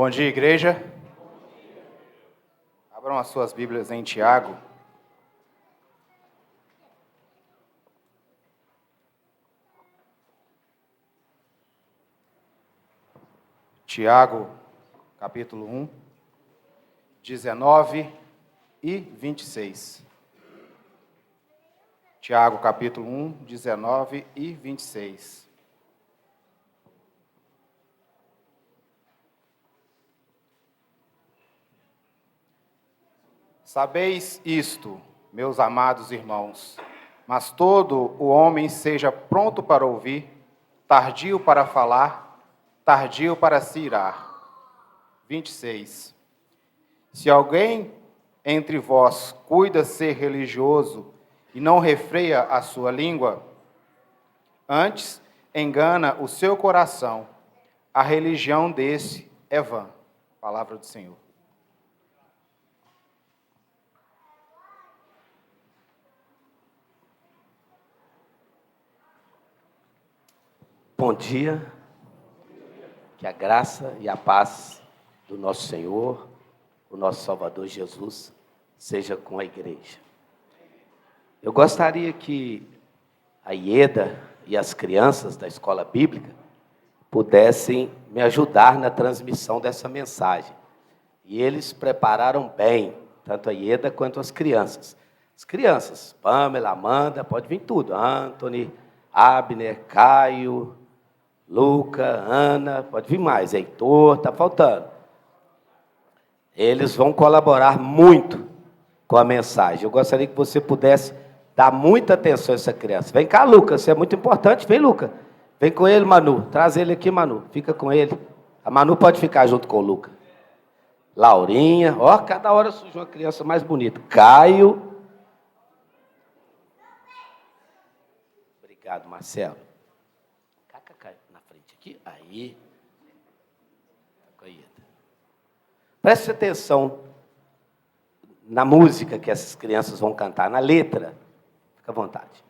Bom dia, igreja. Abram as suas Bíblias em Tiago. Tiago, capítulo 1, 19 e 26. Tiago, capítulo 1, 19 e 26. Sabeis isto, meus amados irmãos, mas todo o homem seja pronto para ouvir, tardio para falar, tardio para se irar. 26. Se alguém entre vós cuida ser religioso e não refreia a sua língua, antes engana o seu coração, a religião desse é vã. Palavra do Senhor. Bom dia, que a graça e a paz do nosso Senhor, o nosso Salvador Jesus, seja com a igreja. Eu gostaria que a Ieda e as crianças da escola bíblica pudessem me ajudar na transmissão dessa mensagem. E eles prepararam bem, tanto a Ieda quanto as crianças. As crianças, Pamela, Amanda, pode vir tudo, Anthony, Abner, Caio, Luca, Ana, pode vir mais, Heitor, está faltando. Eles vão colaborar muito com a mensagem. Eu gostaria que você pudesse dar muita atenção a essa criança. Vem cá, Lucas, isso é muito importante. Vem, Luca. Vem com ele, Manu. Traz ele aqui, Manu. Fica com ele. A Manu pode ficar junto com o Luca. Laurinha. Ó, cada hora surge uma criança mais bonita. Caio. Obrigado, Marcelo. Caio na frente aqui. Aí. Preste atenção na música que essas crianças vão cantar, na letra. Fica à vontade.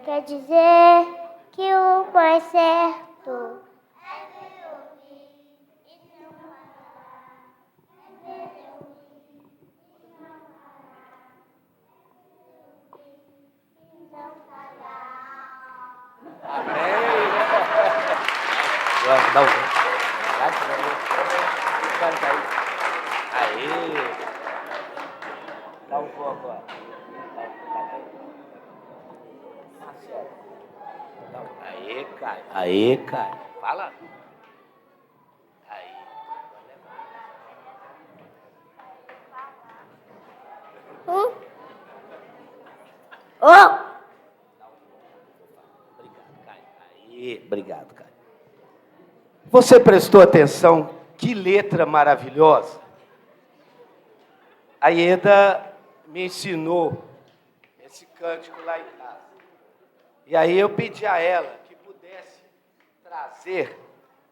Quer dizer que o mais certo é ver ouvir e não falar. É ver ouvir e não falar. É ver ouvir e não falar. Amém! Dá um aí. Dá um voo agora. Aí, Caio. Fala. Aí. Obrigado, Caio. Aí, obrigado, Caio. Você prestou atenção? Que letra maravilhosa. A Ieda me ensinou esse cântico lá em casa. E aí eu pedi a ela que pudesse trazer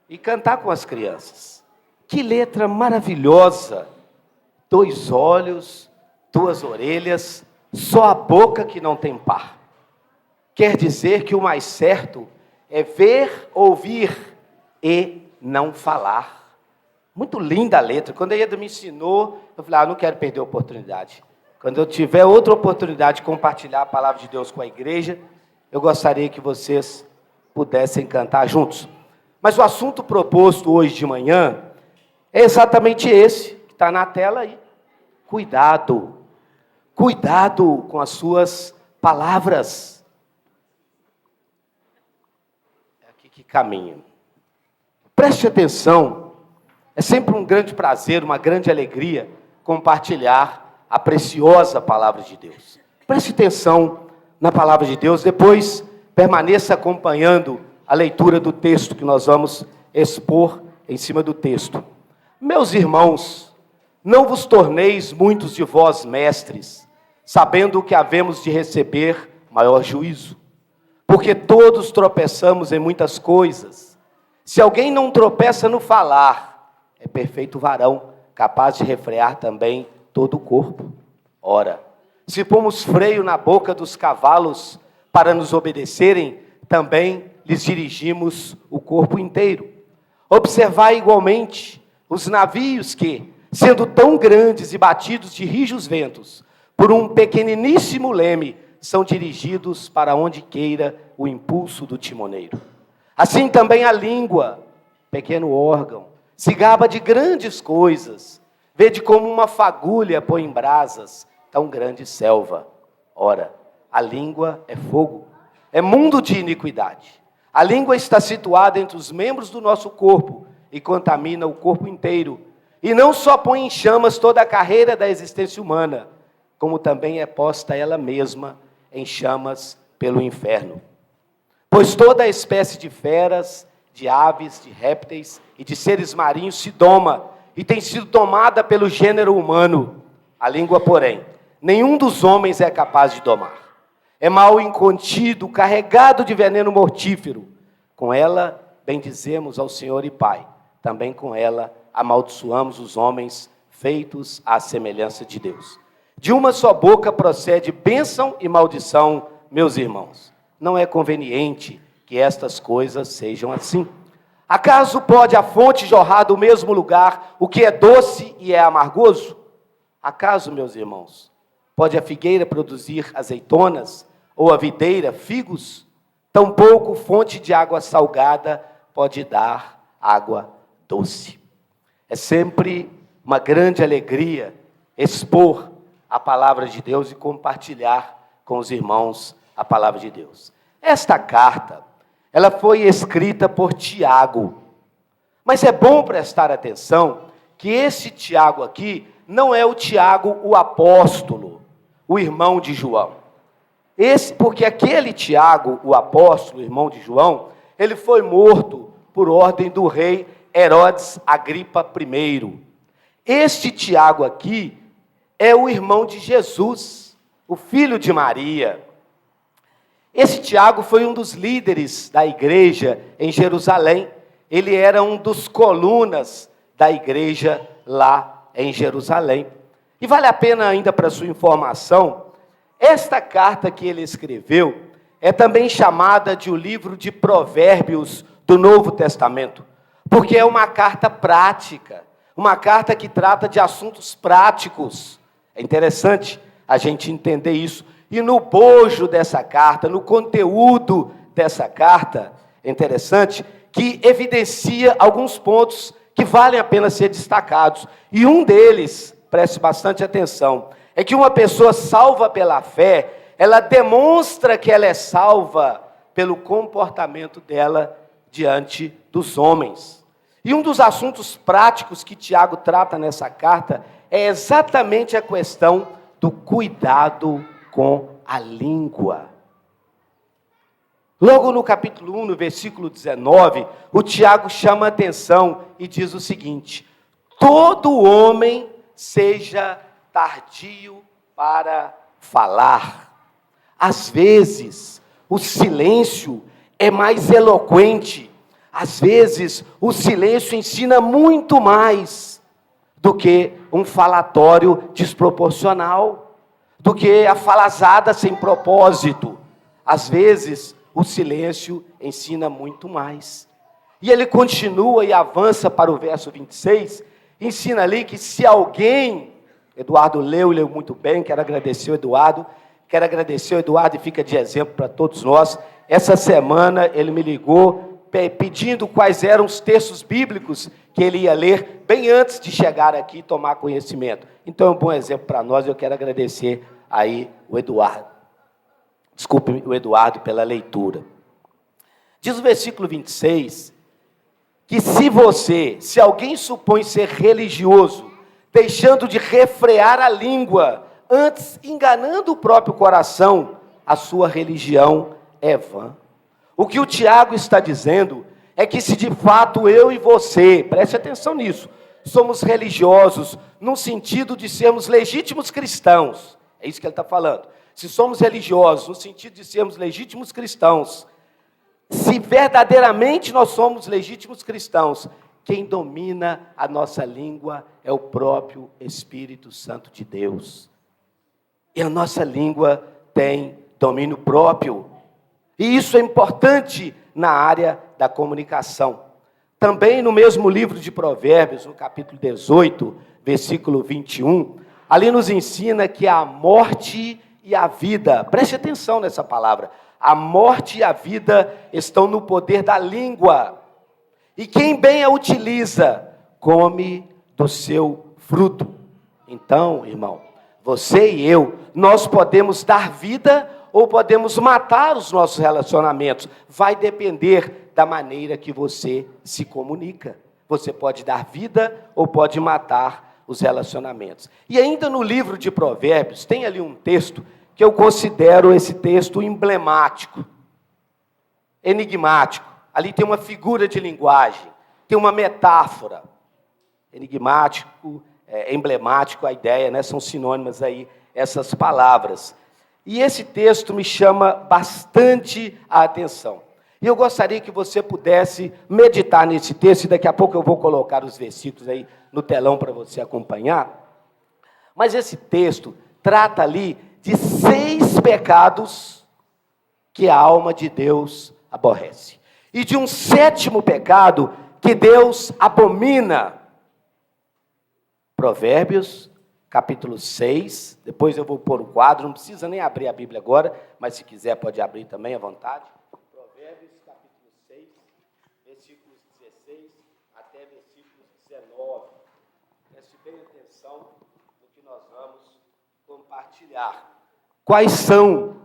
e cantar com as crianças. Que letra maravilhosa! 2 olhos, 2 orelhas, só a boca que não tem par. Quer dizer que o mais certo é ver, ouvir e não falar. Muito linda a letra. Quando a Ieda me ensinou, eu falei, não quero perder a oportunidade. Quando eu tiver outra oportunidade de compartilhar a palavra de Deus com a igreja, eu gostaria que vocês pudessem cantar juntos. Mas o assunto proposto hoje de manhã é exatamente esse, que está na tela aí. Cuidado. Cuidado com as suas palavras. É aqui que caminha. Preste atenção. É sempre um grande prazer, uma grande alegria compartilhar a preciosa palavra de Deus. Preste atenção na palavra de Deus, depois permaneça acompanhando a leitura do texto que nós vamos expor em cima do texto. Meus irmãos, não vos torneis muitos de vós mestres, sabendo que havemos de receber maior juízo. Porque todos tropeçamos em muitas coisas. Se alguém não tropeça no falar, é perfeito varão, capaz de refrear também todo o corpo. Ora, se pomos freio na boca dos cavalos para nos obedecerem, também lhes dirigimos o corpo inteiro. Observai igualmente os navios que, sendo tão grandes e batidos de rijos ventos, por um pequeniníssimo leme, são dirigidos para onde queira o impulso do timoneiro. Assim também a língua, pequeno órgão, se gaba de grandes coisas. Vede como uma fagulha põe em brasas tão grande selva. Ora, a língua é fogo, é mundo de iniquidade. A língua está situada entre os membros do nosso corpo e contamina o corpo inteiro. E não só põe em chamas toda a carreira da existência humana, como também é posta ela mesma em chamas pelo inferno. Pois toda a espécie de feras, de aves, de répteis e de seres marinhos se doma e tem sido tomada pelo gênero humano. A língua, porém, nenhum dos homens é capaz de domar. É mal incontido, carregado de veneno mortífero. Com ela bendizemos ao Senhor e Pai. Também com ela amaldiçoamos os homens feitos à semelhança de Deus. De uma só boca procede bênção e maldição, meus irmãos. Não é conveniente que estas coisas sejam assim. Acaso pode a fonte jorrar do mesmo lugar o que é doce e é amargoso? Acaso, meus irmãos, pode a figueira produzir azeitonas ou a videira figos? Tampouco fonte de água salgada pode dar água doce. É sempre uma grande alegria expor a palavra de Deus e compartilhar com os irmãos a palavra de Deus. Esta carta, ela foi escrita por Tiago. Mas é bom prestar atenção que esse Tiago aqui não é o Tiago, o apóstolo, o irmão de João. Porque aquele Tiago, o apóstolo, o irmão de João, ele foi morto por ordem do rei Herodes Agripa I. Este Tiago aqui é o irmão de Jesus, o filho de Maria. Esse Tiago foi um dos líderes da igreja em Jerusalém. Ele era um dos colunas da igreja lá em Jerusalém. E vale a pena ainda para sua informação, esta carta que ele escreveu é também chamada de o livro de Provérbios do Novo Testamento, porque é uma carta prática, uma carta que trata de assuntos práticos. É interessante a gente entender isso. E no bojo dessa carta, no conteúdo dessa carta, é interessante que evidencia alguns pontos que valem a pena ser destacados. E um deles, preste bastante atenção, é que uma pessoa salva pela fé, ela demonstra que ela é salva pelo comportamento dela diante dos homens. E um dos assuntos práticos que Tiago trata nessa carta é exatamente a questão do cuidado com a língua. Logo no capítulo 1, no versículo 19, o Tiago chama a atenção e diz o seguinte: todo homem seja tardio para falar. Às vezes, o silêncio é mais eloquente. Às vezes, o silêncio ensina muito mais do que um falatório desproporcional, do que a falazada sem propósito. Às vezes, o silêncio ensina muito mais. E ele continua e avança para o verso 26, ensina ali que se alguém, Eduardo leu muito bem, quero agradecer o Eduardo e fica de exemplo para todos nós. Essa semana ele me ligou pedindo quais eram os textos bíblicos que ele ia ler bem antes de chegar aqui e tomar conhecimento. Então é um bom exemplo para nós, eu quero agradecer aí o Eduardo. Desculpe o Eduardo pela leitura. Diz o versículo 26, que se alguém supõe ser religioso, deixando de refrear a língua, antes enganando o próprio coração, a sua religião é vã. O que o Tiago está dizendo é que se de fato eu e você, preste atenção nisso, somos religiosos no sentido de sermos legítimos cristãos, é isso que ele está falando. Se somos religiosos no sentido de sermos legítimos cristãos, se verdadeiramente nós somos legítimos cristãos, quem domina a nossa língua é o próprio Espírito Santo de Deus. E a nossa língua tem domínio próprio. E isso é importante na área da comunicação. Também no mesmo livro de Provérbios, no capítulo 18, versículo 21, ali nos ensina que a morte e a vida, preste atenção nessa palavra, a morte e a vida estão no poder da língua. E quem bem a utiliza, come do seu fruto. Então, irmão, você e eu, nós podemos dar vida ou podemos matar os nossos relacionamentos. Vai depender da maneira que você se comunica. Você pode dar vida ou pode matar os relacionamentos. E ainda no livro de Provérbios, tem ali um texto que eu considero esse texto emblemático, enigmático. Ali tem uma figura de linguagem, tem uma metáfora. Enigmático, emblemático, a ideia, né? São sinônimas aí essas palavras. E esse texto me chama bastante a atenção. E eu gostaria que você pudesse meditar nesse texto, e daqui a pouco eu vou colocar os versículos aí no telão para você acompanhar. Mas esse texto trata ali de 6 pecados que a alma de Deus aborrece. E de um 7º pecado que Deus abomina. Provérbios, capítulo 6, depois eu vou pôr o quadro, não precisa nem abrir a Bíblia agora, mas se quiser pode abrir também à vontade. Provérbios, capítulo 6, versículos 16 até versículos 19. Preste bem atenção no que nós vamos compartilhar. Quais são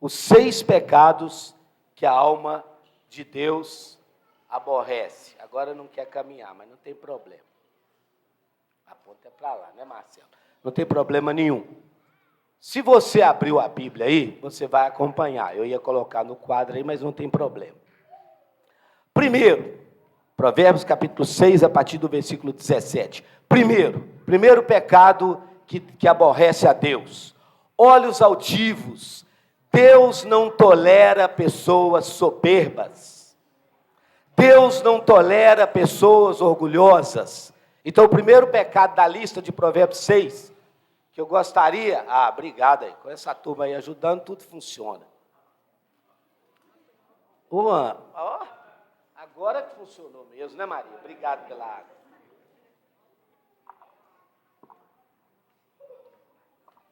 os 6 pecados que a alma de Deus aborrece? Agora não quer caminhar, mas não tem problema. A ponta é para lá, né, Marcelo? Não tem problema nenhum. Se você abriu a Bíblia aí, você vai acompanhar. Eu ia colocar no quadro aí, mas não tem problema. Primeiro, Provérbios capítulo 6, a partir do versículo 17. Primeiro pecado que aborrece a Deus. Olhos altivos. Deus não tolera pessoas soberbas. Deus não tolera pessoas orgulhosas. Então, o primeiro pecado da lista de Provérbios 6, que eu gostaria... obrigado aí. Com essa turma aí ajudando, tudo funciona. Agora que funcionou mesmo, né, Maria? Obrigado pela água.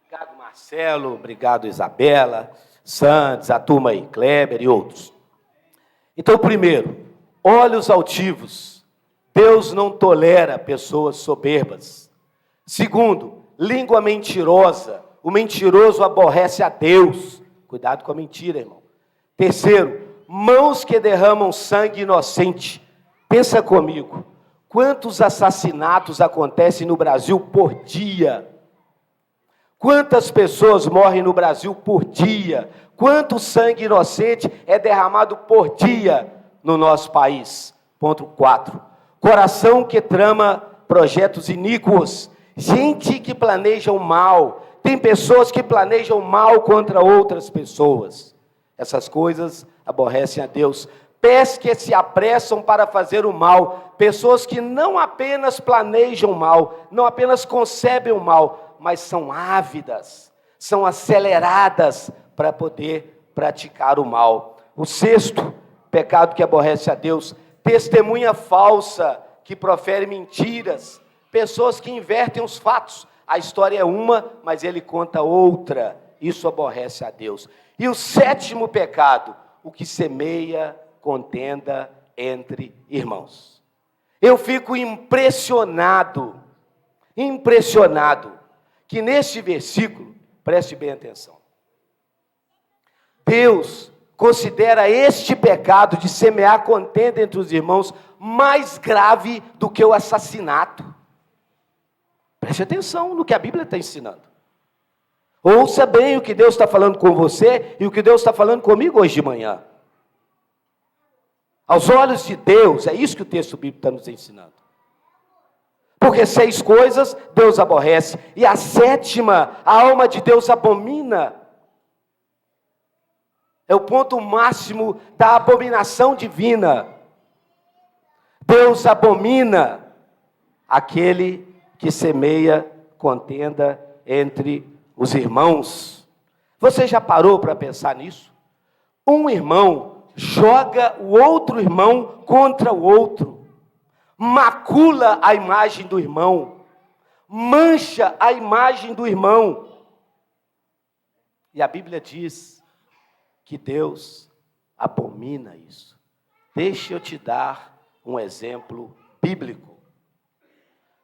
Obrigado, Marcelo. Obrigado, Isabela, Santos, a turma aí, Kleber e outros. Então, primeiro, olhos altivos. Deus não tolera pessoas soberbas. Segundo, língua mentirosa. O mentiroso aborrece a Deus. Cuidado com a mentira, irmão. Terceiro, mãos que derramam sangue inocente. Pensa comigo, quantos assassinatos acontecem no Brasil por dia? Quantas pessoas morrem no Brasil por dia? Quanto sangue inocente é derramado por dia no nosso país? Ponto 4. Coração que trama projetos iníquos. Gente que planeja o mal. Tem pessoas que planejam mal contra outras pessoas. Essas coisas aborrecem a Deus. Pés que se apressam para fazer o mal. Pessoas que não apenas planejam o mal, não apenas concebem o mal, mas são ávidas, são aceleradas para poder praticar o mal. O 6º pecado que aborrece a Deus, testemunha falsa, que profere mentiras, pessoas que invertem os fatos. A história é uma, mas ele conta outra. Isso aborrece a Deus. E o 7º pecado, o que semeia contenda entre irmãos. Eu fico impressionado, que neste versículo, preste bem atenção, Deus considera este pecado de semear contenda entre os irmãos mais grave do que o assassinato. Preste atenção no que a Bíblia está ensinando. Ouça bem o que Deus está falando com você e o que Deus está falando comigo hoje de manhã. Aos olhos de Deus, é isso que o texto bíblico está nos ensinando. Porque 6 coisas Deus aborrece, e a 7ª, a alma de Deus abomina. É o ponto máximo da abominação divina. Deus abomina aquele que semeia contenda entre os irmãos. Você já parou para pensar nisso? Um irmão joga o outro irmão contra o outro, macula a imagem do irmão, mancha a imagem do irmão. E a Bíblia diz que Deus abomina isso. Deixa eu te dar um exemplo bíblico.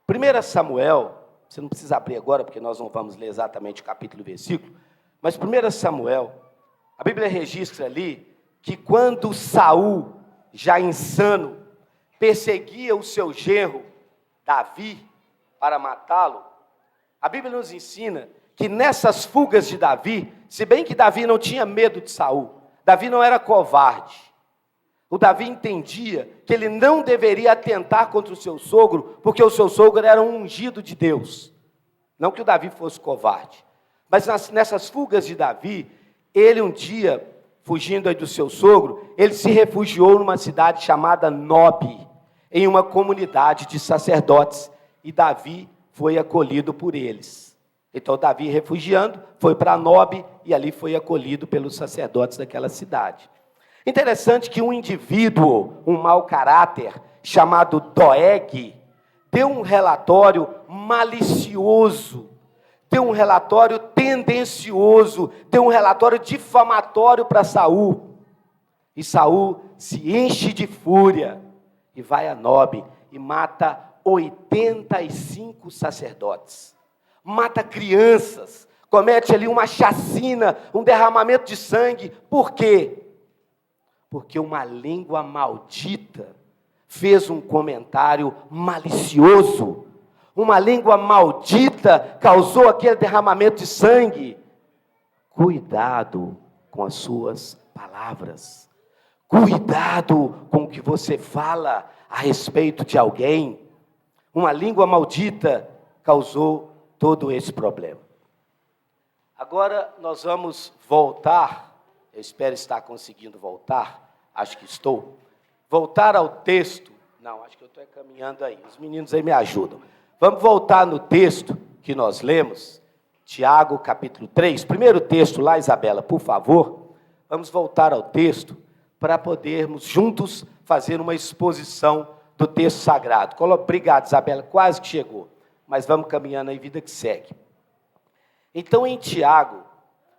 1 Samuel, você não precisa abrir agora, porque nós não vamos ler exatamente o capítulo e versículo, mas 1 Samuel, a Bíblia registra ali que quando Saul, já insano, perseguia o seu genro, Davi, para matá-lo, a Bíblia nos ensina que nessas fugas de Davi, se bem que Davi não tinha medo de Saul, Davi não era covarde, o Davi entendia que ele não deveria atentar contra o seu sogro, porque o seu sogro era um ungido de Deus. Não que o Davi fosse covarde, mas nessas fugas de Davi, ele um dia, fugindo aí do seu sogro, ele se refugiou numa cidade chamada Nobe, em uma comunidade de sacerdotes, e Davi foi acolhido por eles. Então Davi, refugiando, foi para Nobe, e ali foi acolhido pelos sacerdotes daquela cidade. Interessante que um indivíduo, um mau caráter, chamado Doeg, deu um relatório malicioso, deu um relatório tendencioso, deu um relatório difamatório para Saul. E Saul se enche de fúria e vai a Nobe e mata 85 sacerdotes. Mata crianças, comete ali uma chacina, um derramamento de sangue. Por quê? Porque uma língua maldita fez um comentário malicioso. Uma língua maldita causou aquele derramamento de sangue. Cuidado com as suas palavras. Cuidado com o que você fala a respeito de alguém. Uma língua maldita causou todo esse problema. Agora nós vamos voltar. Eu espero estar conseguindo voltar. Acho que estou. Voltar ao texto. Não, acho que eu estou caminhando aí. Os meninos aí me ajudam. Vamos voltar no texto que nós lemos. Tiago, capítulo 3. Primeiro texto lá, Isabela, por favor. Vamos voltar ao texto para podermos juntos fazer uma exposição do texto sagrado. Obrigado, Isabela. Quase que chegou. Mas vamos caminhando aí, vida que segue. Então, em Tiago,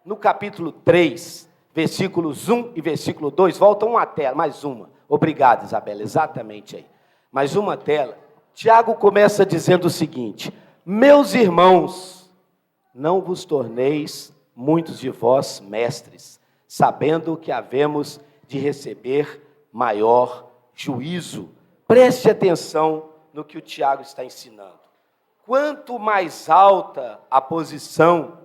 no capítulo 3... versículos 1 e versículo 2, volta uma tela, mais uma. Obrigado, Isabela, exatamente aí. Mais uma tela. Tiago começa dizendo o seguinte: meus irmãos, não vos torneis muitos de vós mestres, sabendo que havemos de receber maior juízo. Preste atenção no que o Tiago está ensinando. Quanto mais alta a posição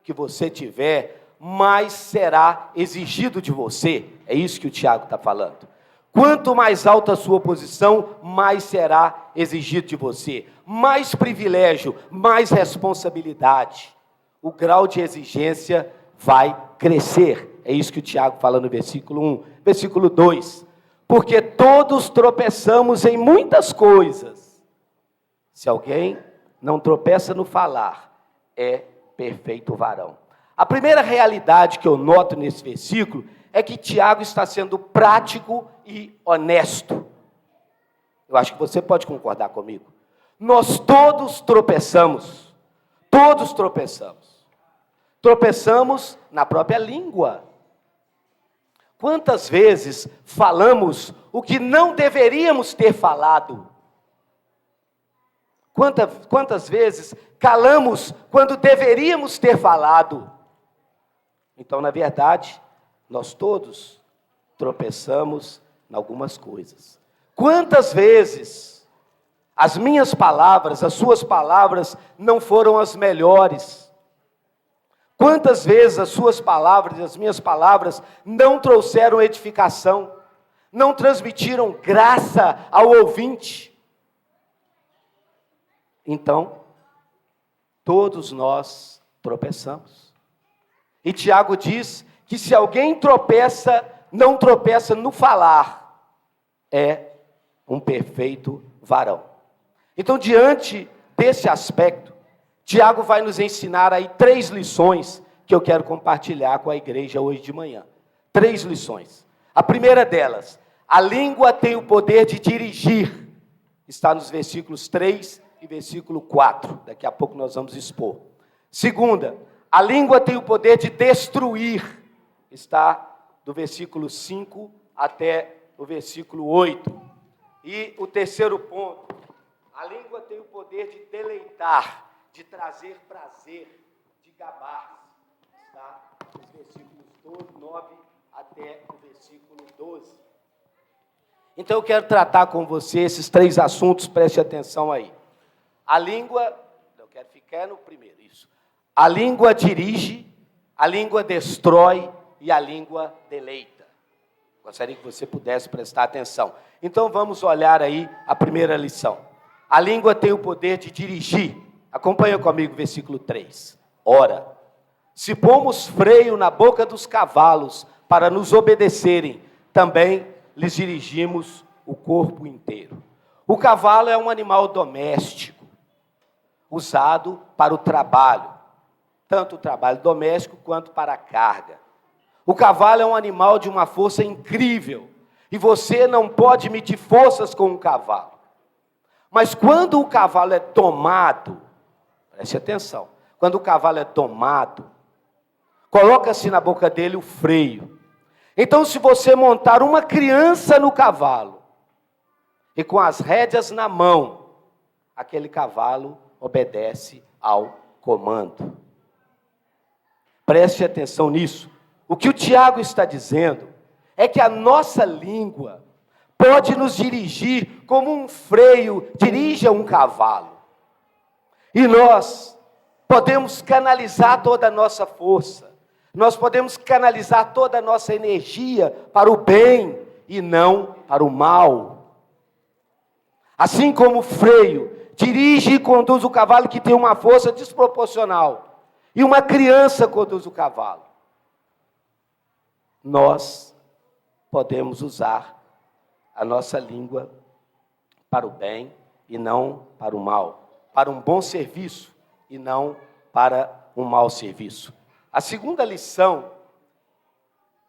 que você tiver, mais será exigido de você. É isso que o Tiago está falando. Quanto mais alta a sua posição, mais será exigido de você. Mais privilégio, mais responsabilidade. O grau de exigência vai crescer. É isso que o Tiago fala no versículo 1. Versículo 2. Porque todos tropeçamos em muitas coisas. Se alguém não tropeça no falar, é perfeito varão. A primeira realidade que eu noto nesse versículo é que Tiago está sendo prático e honesto. Eu acho que você pode concordar comigo. Nós todos tropeçamos. Todos tropeçamos. Tropeçamos na própria língua. Quantas vezes falamos o que não deveríamos ter falado? Quantas vezes calamos quando deveríamos ter falado? Então, na verdade, nós todos tropeçamos em algumas coisas. Quantas vezes as minhas palavras, as suas palavras não foram as melhores? Quantas vezes as suas palavras e as minhas palavras não trouxeram edificação? não transmitiram graça ao ouvinte. Então, todos nós tropeçamos. E Tiago diz que se alguém tropeça, não tropeça no falar, é um perfeito varão. Então, diante desse aspecto, Tiago vai nos ensinar aí 3 lições que eu quero compartilhar com a igreja hoje de manhã. 3 lições. A primeira delas, a língua tem o poder de dirigir. Está nos versículos 3 e versículo 4. Daqui a pouco nós vamos expor. Segunda, a língua tem o poder de destruir. Está do versículo 5 até o versículo 8. E o terceiro ponto, a língua tem o poder de deleitar, de trazer prazer, de gabar. Está nos versículos 9 até o versículo 12. Então eu quero tratar com você esses 3 assuntos, preste atenção aí. A língua, eu quero ficar no primeiro, isso. A língua dirige, a língua destrói e a língua deleita. Gostaria que você pudesse prestar atenção. Então vamos olhar aí a primeira lição. A língua tem o poder de dirigir. Acompanha comigo o versículo 3. Ora, se pomos freio na boca dos cavalos para nos obedecerem, também lhes dirigimos o corpo inteiro. O cavalo é um animal doméstico, usado para o trabalho, tanto o trabalho doméstico quanto para a carga. O cavalo é um animal de uma força incrível, e você não pode medir forças com um cavalo. Mas quando o cavalo é domado, preste atenção, quando o cavalo é domado, coloca-se na boca dele o freio. Então, se você montar uma criança no cavalo, e com as rédeas na mão, aquele cavalo obedece ao comando. Preste atenção nisso. O que o Tiago está dizendo é que a nossa língua pode nos dirigir como um freio dirige um cavalo. E nós podemos canalizar toda a nossa força. Nós podemos canalizar toda a nossa energia para o bem e não para o mal. Assim como o freio dirige e conduz o cavalo que tem uma força desproporcional, e uma criança conduz o cavalo, nós podemos usar a nossa língua para o bem e não para o mal, para um bom serviço e não para um mau serviço. A segunda lição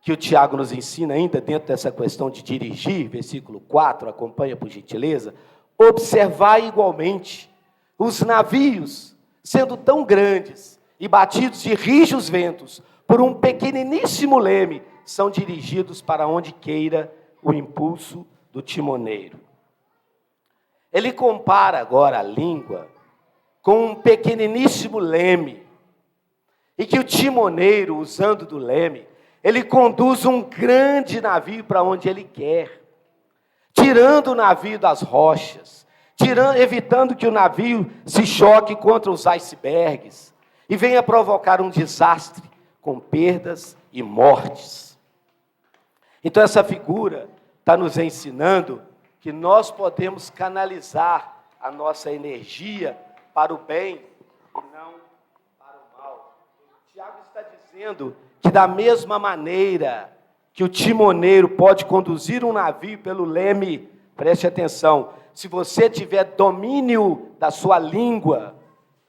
que o Tiago nos ensina ainda dentro dessa questão de dirigir, versículo 4, acompanha por gentileza, observar igualmente os navios sendo tão grandes e batidos de rijos ventos por um pequeniníssimo leme, são dirigidos para onde queira o impulso do timoneiro. Ele compara agora a língua com um pequeniníssimo leme, e que o timoneiro, usando do leme, ele conduz um grande navio para onde ele quer, tirando o navio das rochas, evitando que o navio se choque contra os icebergs e venha provocar um desastre com perdas e mortes. Então essa figura está nos ensinando que nós podemos canalizar a nossa energia para o bem e não para o mal. Tiago está dizendo que da mesma maneira que o timoneiro pode conduzir um navio pelo leme, preste atenção, se você tiver domínio da sua língua,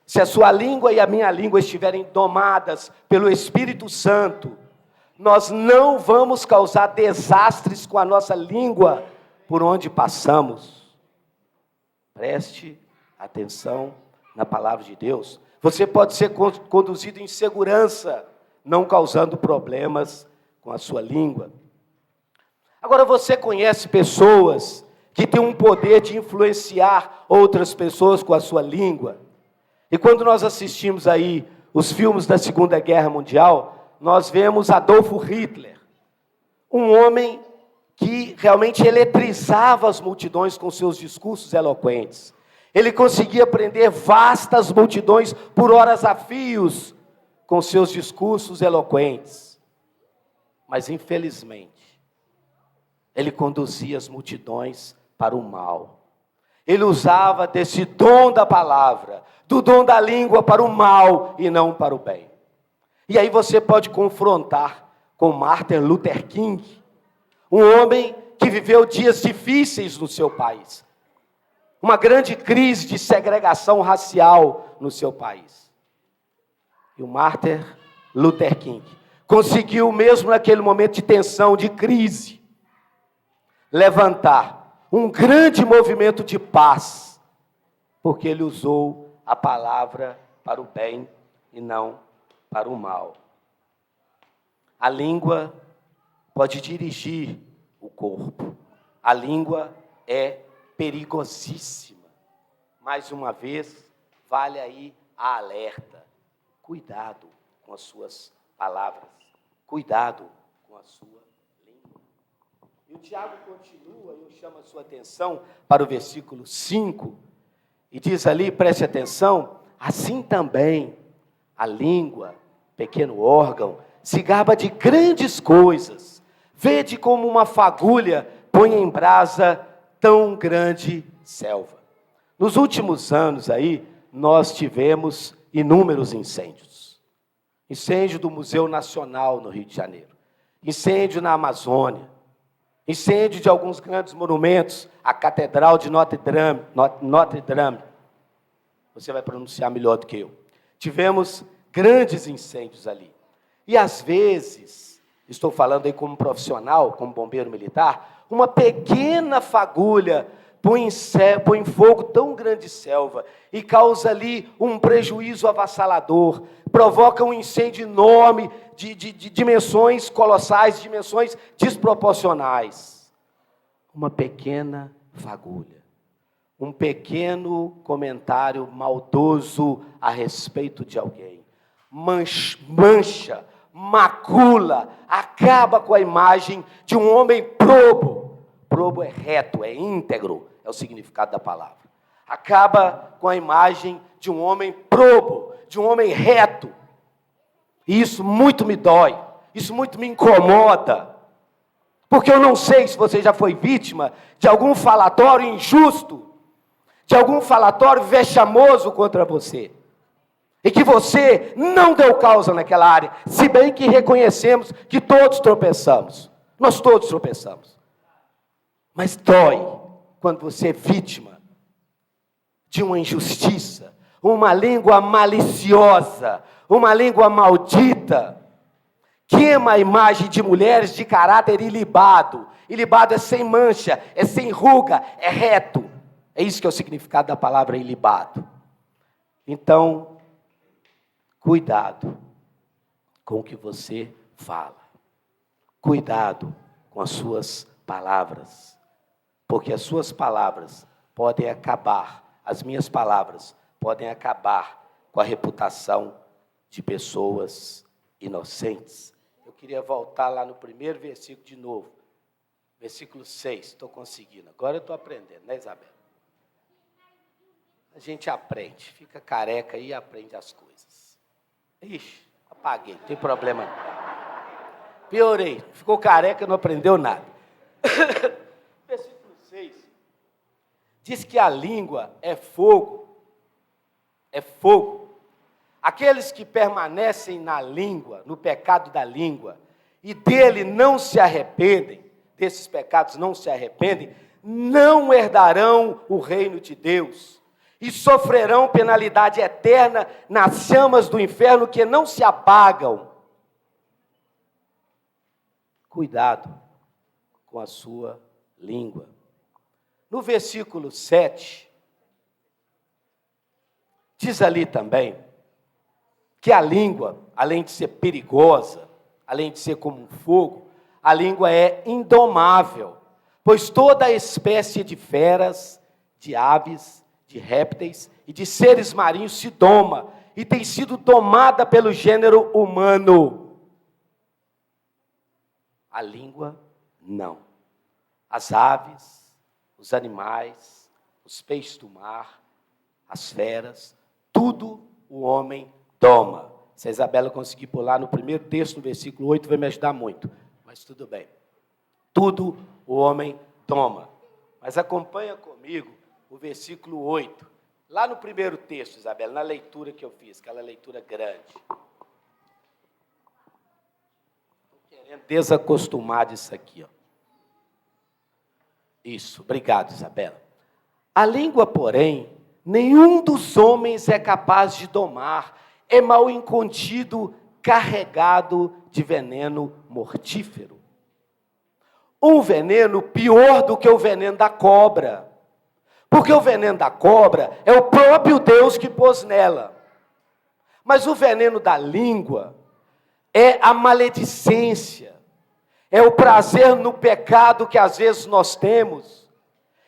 se a sua língua e a minha língua estiverem domadas pelo Espírito Santo, nós não vamos causar desastres com a nossa língua por onde passamos. Preste atenção na palavra de Deus. Você pode ser conduzido em segurança, não causando problemas com a sua língua. Agora, você conhece pessoas que têm um poder de influenciar outras pessoas com a sua língua? E quando nós assistimos aí os filmes da Segunda Guerra Mundial, nós vemos Adolf Hitler, um homem que realmente eletrizava as multidões com seus discursos eloquentes. Ele conseguia prender vastas multidões por horas a fios com seus discursos eloquentes. Mas, infelizmente, ele conduzia as multidões para o mal. Ele usava desse dom da palavra, do dom da língua para o mal e não para o bem. E aí você pode confrontar com Martin Luther King, um homem que viveu dias difíceis no seu país. Uma grande crise de segregação racial no seu país. E o Martin Luther King conseguiu, mesmo naquele momento de tensão, de crise, levantar um grande movimento de paz, porque ele usou a palavra para o bem e não para o mal. A língua pode dirigir o corpo. A língua é perigosíssima. Mais uma vez, vale aí a alerta. Cuidado com as suas palavras. Cuidado com a sua língua. E o Tiago continua, eu chamo a sua atenção para o versículo 5, e diz ali, preste atenção, assim também a língua, pequeno órgão, se gaba de grandes coisas. Vede como uma fagulha põe em brasa tão grande selva. Nos últimos anos aí, nós tivemos inúmeros incêndios. Incêndio do Museu Nacional no Rio de Janeiro. Incêndio na Amazônia. Incêndio de alguns grandes monumentos. A Catedral de Notre Dame. Você vai pronunciar melhor do que eu. Tivemos grandes incêndios ali. E às vezes, estou falando aí como profissional, como bombeiro militar, uma pequena fagulha põe em fogo tão grande selva e causa ali um prejuízo avassalador, provoca um incêndio enorme de dimensões colossais, dimensões desproporcionais. Uma pequena fagulha, um pequeno comentário maldoso a respeito de alguém, mancha, macula, acaba com a imagem de um homem probo. Probo é reto, é íntegro, é o significado da palavra. Acaba com a imagem de um homem probo, de um homem reto. E isso muito me dói, isso muito me incomoda. Porque eu não sei se você já foi vítima de algum falatório injusto, de algum falatório vexamoso contra você. E que você não deu causa naquela área, se bem que reconhecemos que todos tropeçamos. Nós todos tropeçamos. Mas dói quando você é vítima de uma injustiça, uma língua maliciosa, uma língua maldita. Queima a imagem de mulheres de caráter ilibado. Ilibado é sem mancha, é sem ruga, é reto. É isso que é o significado da palavra ilibado. Então, cuidado com o que você fala. Cuidado com as suas palavras. Porque as suas palavras podem acabar, as minhas palavras podem acabar com a reputação de pessoas inocentes. Eu queria voltar lá no primeiro versículo de novo. Versículo 6, estou conseguindo. Agora eu estou aprendendo, né, Isabel? A gente aprende, fica careca e aprende as coisas. Ixi, apaguei, não tem problema não. Piorei, ficou careca, não aprendeu nada. Versículo 6 diz que a língua é fogo. É fogo. Aqueles que permanecem na língua, no pecado da língua, e dele não se arrependem, desses pecados não se arrependem, não herdarão o reino de Deus. E sofrerão penalidade eterna nas chamas do inferno que não se apagam. Cuidado com a sua língua. No versículo 7, diz ali também que a língua, além de ser perigosa, além de ser como um fogo, a língua é indomável, pois toda espécie de feras, de aves, de répteis e de seres marinhos se doma e tem sido domada pelo gênero humano. A língua, não. As aves, os animais, os peixes do mar, as feras, tudo o homem doma. Se a Isabela conseguir pular no primeiro texto, no versículo 8, vai me ajudar muito. Mas tudo bem. Tudo o homem toma. Mas acompanha comigo o versículo 8. Lá no primeiro texto, Isabela, na leitura que eu fiz, aquela leitura grande. Estou querendo desacostumar disso aqui, ó. Isso, obrigado, Isabela. A língua, porém, nenhum dos homens é capaz de domar, é mal incontido, carregado de veneno mortífero. Um veneno pior do que o veneno da cobra. Porque o veneno da cobra é o próprio Deus que pôs nela. Mas o veneno da língua é a maledicência, é o prazer no pecado que às vezes nós temos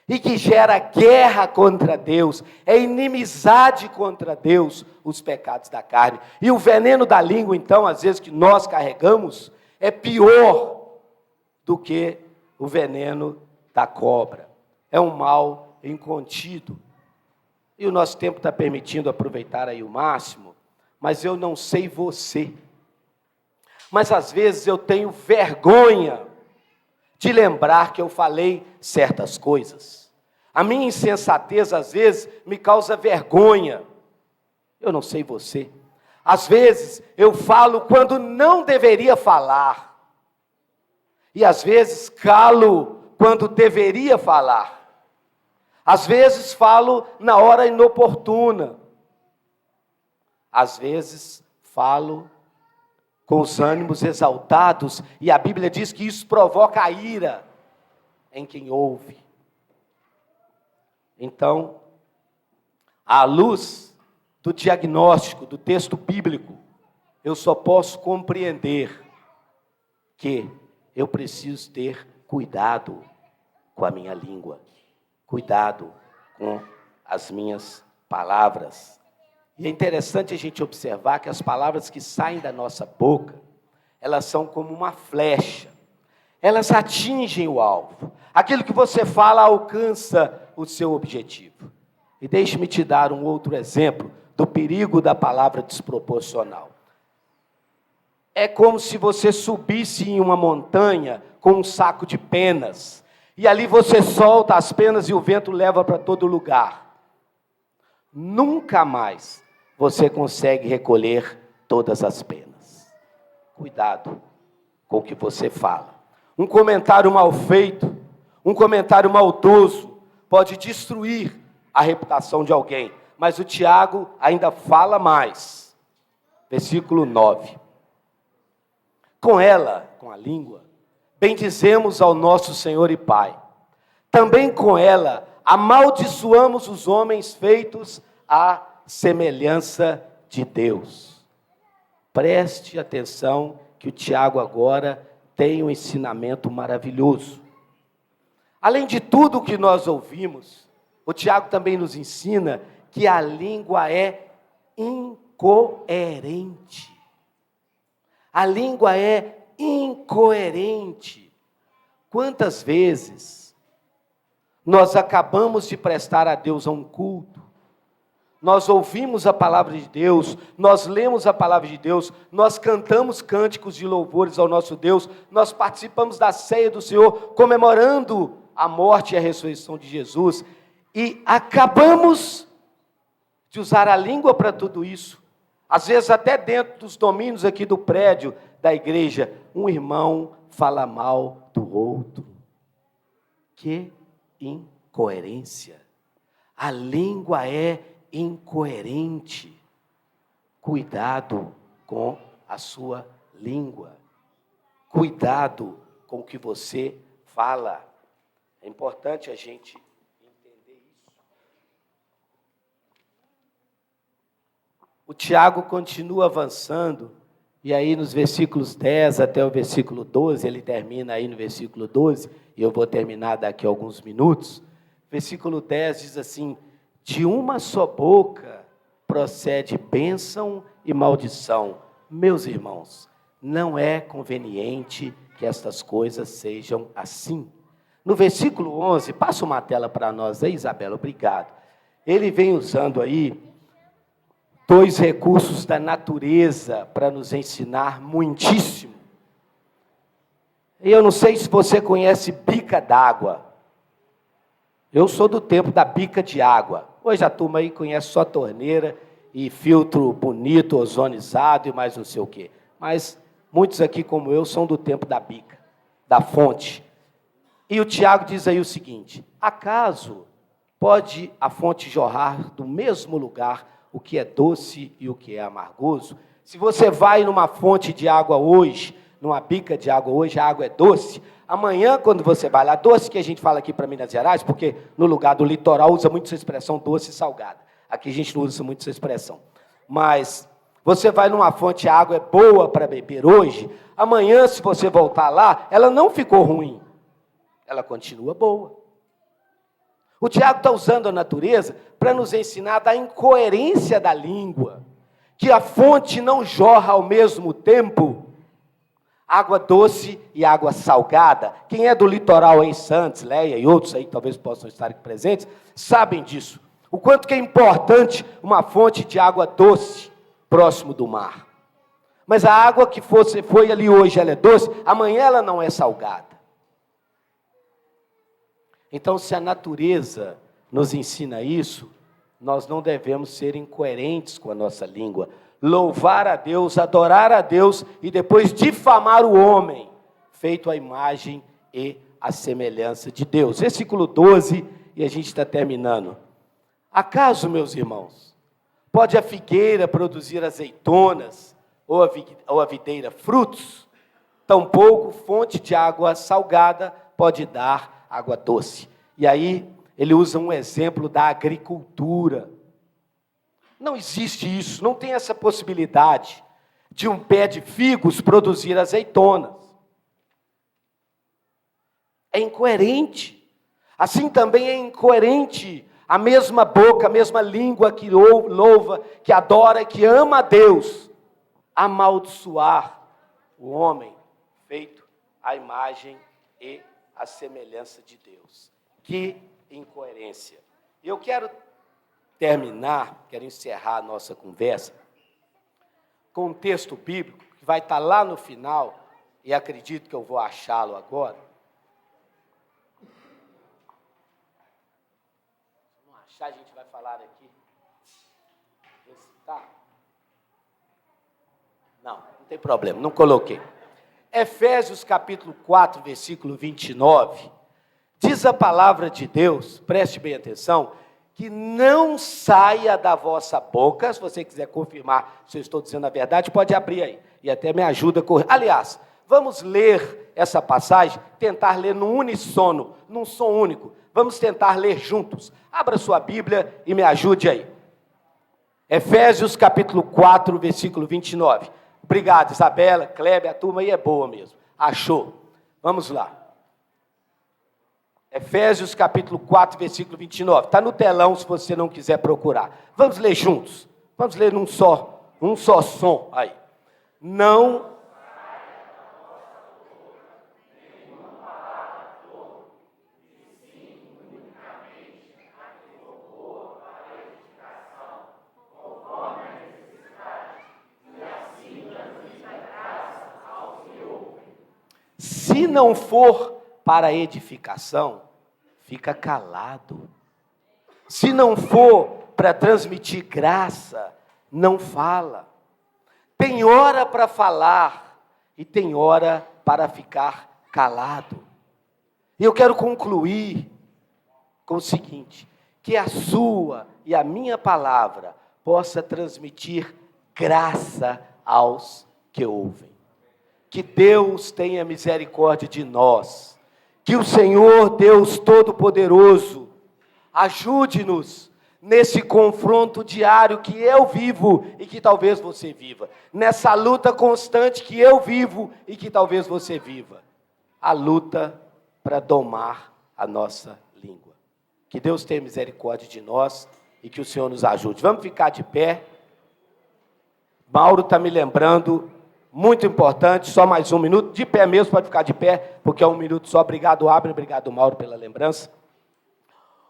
e que gera guerra contra Deus, é inimizade contra Deus, os pecados da carne. E o veneno da língua, então, às vezes que nós carregamos, é pior do que o veneno da cobra. É um mal incontido. E o nosso tempo está permitindo aproveitar aí o máximo, mas eu não sei você. Mas às vezes eu tenho vergonha de lembrar que eu falei certas coisas. A minha insensatez às vezes me causa vergonha. Eu não sei você. Às vezes eu falo quando não deveria falar. E às vezes calo quando deveria falar. Às vezes falo na hora inoportuna. Às vezes falo com os ânimos exaltados, e a Bíblia diz que isso provoca a ira em quem ouve. Então, à luz do diagnóstico do texto bíblico, eu só posso compreender que eu preciso ter cuidado com a minha língua. Cuidado com as minhas palavras. E é interessante a gente observar que as palavras que saem da nossa boca, elas são como uma flecha. Elas atingem o alvo. Aquilo que você fala alcança o seu objetivo. E deixe-me te dar um outro exemplo do perigo da palavra desproporcional. É como se você subisse em uma montanha com um saco de penas. E ali você solta as penas e o vento leva para todo lugar. Nunca mais você consegue recolher todas as penas. Cuidado com o que você fala. Um comentário mal feito, um comentário maldoso, pode destruir a reputação de alguém. Mas o Tiago ainda fala mais. Versículo 9. Com ela, com a língua, bendizemos ao nosso Senhor e Pai. Também com ela amaldiçoamos os homens feitos à semelhança de Deus. Preste atenção que o Tiago agora tem um ensinamento maravilhoso. Além de tudo o que nós ouvimos, o Tiago também nos ensina que a língua é incoerente. A língua é incoerente. Quantas vezes nós acabamos de prestar a Deus a um culto, nós ouvimos a palavra de Deus, nós lemos a palavra de Deus, nós cantamos cânticos de louvores ao nosso Deus, nós participamos da ceia do Senhor, comemorando a morte e a ressurreição de Jesus, e acabamos de usar a língua para tudo isso. Às vezes até dentro dos domínios aqui do prédio da igreja, um irmão fala mal do outro. Que incoerência! A língua é incoerente. Cuidado com a sua língua. Cuidado com o que você fala. É importante a gente entender isso. O Tiago continua avançando, e aí nos versículos 10 até o versículo 12, ele termina aí no versículo 12, e eu vou terminar daqui a alguns minutos. Versículo 10 diz assim: de uma só boca procede bênção e maldição. Meus irmãos, não é conveniente que estas coisas sejam assim. No versículo 11, passa uma tela para nós aí, Isabela, obrigado. Ele vem usando aí dois recursos da natureza para nos ensinar muitíssimo. E eu não sei se você conhece bica d'água. Eu sou do tempo da bica de água. Hoje a turma aí conhece só torneira e filtro bonito, ozonizado e mais não sei o quê. Mas muitos aqui, como eu, são do tempo da bica, da fonte. E o Tiago diz aí o seguinte: acaso pode a fonte jorrar do mesmo lugar o que é doce e o que é amargoso? Se você vai numa fonte de água hoje, numa bica de água hoje, a água é doce. Amanhã, quando você vai lá, doce que a gente fala aqui para Minas Gerais, porque no lugar do litoral usa muito essa expressão doce e salgada. Aqui a gente não usa muito essa expressão. Mas você vai numa fonte, a água é boa para beber hoje, amanhã, se você voltar lá, ela não ficou ruim. Ela continua boa. O Tiago está usando a natureza para nos ensinar da incoerência da língua, que a fonte não jorra ao mesmo tempo água doce e água salgada. Quem é do litoral aí, Santos, Leia e outros aí que talvez possam estar aqui presentes, sabem disso. O quanto que é importante uma fonte de água doce próximo do mar. Mas a água que foi ali hoje, ela é doce, amanhã ela não é salgada. Então, se a natureza nos ensina isso, nós não devemos ser incoerentes com a nossa língua. Louvar a Deus, adorar a Deus e depois difamar o homem, feito à imagem e à semelhança de Deus. Versículo 12, e a gente está terminando. Acaso, meus irmãos, pode a figueira produzir azeitonas, ou a videira frutos? Tampouco fonte de água salgada pode dar água doce. E aí, ele usa um exemplo da agricultura. Não existe isso, não tem essa possibilidade de um pé de figos produzir azeitonas. É incoerente. Assim também é incoerente a mesma boca, a mesma língua que louva, que adora, que ama a Deus, amaldiçoar o homem feito à imagem e à semelhança de Deus. Que incoerência. Eu quero terminar, quero encerrar a nossa conversa com um texto bíblico que vai estar lá no final, e acredito que eu vou achá-lo agora. Se não achar, a gente vai falar aqui. Esse tá? Não tem problema, não coloquei. Efésios capítulo 4, versículo 29, diz a palavra de Deus, preste bem atenção, que não saia da vossa boca, se você quiser confirmar se eu estou dizendo a verdade, pode abrir aí, e até me ajuda a correr. Aliás, vamos ler essa passagem, tentar ler no uníssono, num som único. Vamos tentar ler juntos. Abra sua Bíblia e me ajude aí. Efésios capítulo 4, versículo 29. Obrigado, Isabela, Kleber, a turma aí é boa mesmo. Achou. Vamos lá. Efésios capítulo 4, versículo 29. Está no telão se você não quiser procurar. Vamos ler juntos. Vamos ler num só som aí. Não se não for para edificação, fica calado. Se não for para transmitir graça, não fala. Tem hora para falar e tem hora para ficar calado. E eu quero concluir com o seguinte, que a sua e a minha palavra possa transmitir graça aos que ouvem. Que Deus tenha misericórdia de nós. Que o Senhor, Deus Todo-Poderoso, ajude-nos nesse confronto diário que eu vivo e que talvez você viva. Nessa luta constante que eu vivo e que talvez você viva. A luta para domar a nossa língua. Que Deus tenha misericórdia de nós e que o Senhor nos ajude. Vamos ficar de pé. Mauro está me lembrando... Muito importante, só mais um minuto, de pé mesmo, pode ficar de pé, porque é um minuto só. Obrigado, Abner, obrigado, Mauro, pela lembrança.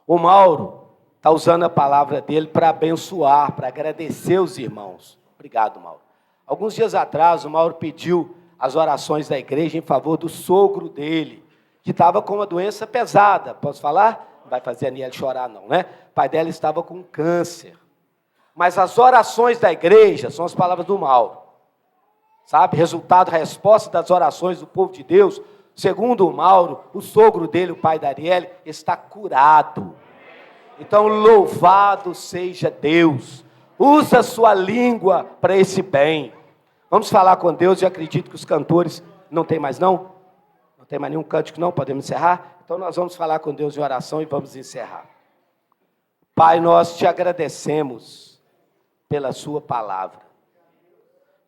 O Mauro está usando a palavra dele para abençoar, para agradecer os irmãos. Obrigado, Mauro. Alguns dias atrás, o Mauro pediu as orações da igreja em favor do sogro dele, que estava com uma doença pesada. Posso falar? Não vai fazer a Aniele chorar não, né? O pai dela estava com câncer. Mas as orações da igreja são as palavras do Mauro. Sabe? Resultado, resposta das orações do povo de Deus. Segundo o Mauro, o sogro dele, o pai da Arielle, está curado. Então, louvado seja Deus. Usa a sua língua para esse bem. Vamos falar com Deus, e acredito que os cantores... Não tem mais não? Não tem mais nenhum cântico não? Podemos encerrar? Então nós vamos falar com Deus em oração e vamos encerrar. Pai, nós te agradecemos pela sua palavra.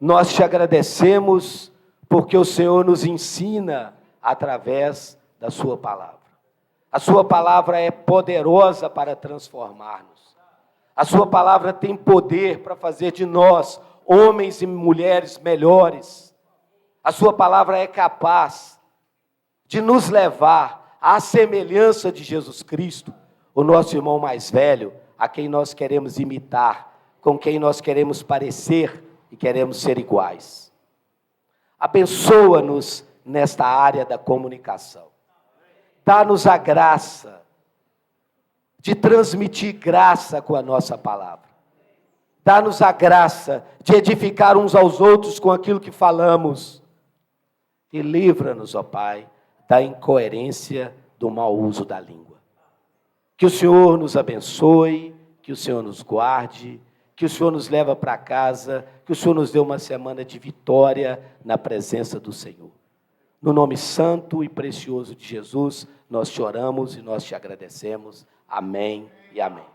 Nós te agradecemos porque o Senhor nos ensina através da sua palavra. A sua palavra é poderosa para transformar-nos. A sua palavra tem poder para fazer de nós homens e mulheres melhores. A sua palavra é capaz de nos levar à semelhança de Jesus Cristo, o nosso irmão mais velho, a quem nós queremos imitar, com quem nós queremos parecer e queremos ser iguais. Abençoa-nos nesta área da comunicação. Dá-nos a graça de transmitir graça com a nossa palavra. Dá-nos a graça de edificar uns aos outros com aquilo que falamos. E livra-nos, ó Pai, da incoerência do mau uso da língua. Que o Senhor nos abençoe, que o Senhor nos guarde, que o Senhor nos leve para casa, que o Senhor nos dê uma semana de vitória na presença do Senhor. No nome santo e precioso de Jesus, nós te oramos e nós te agradecemos. Amém e amém.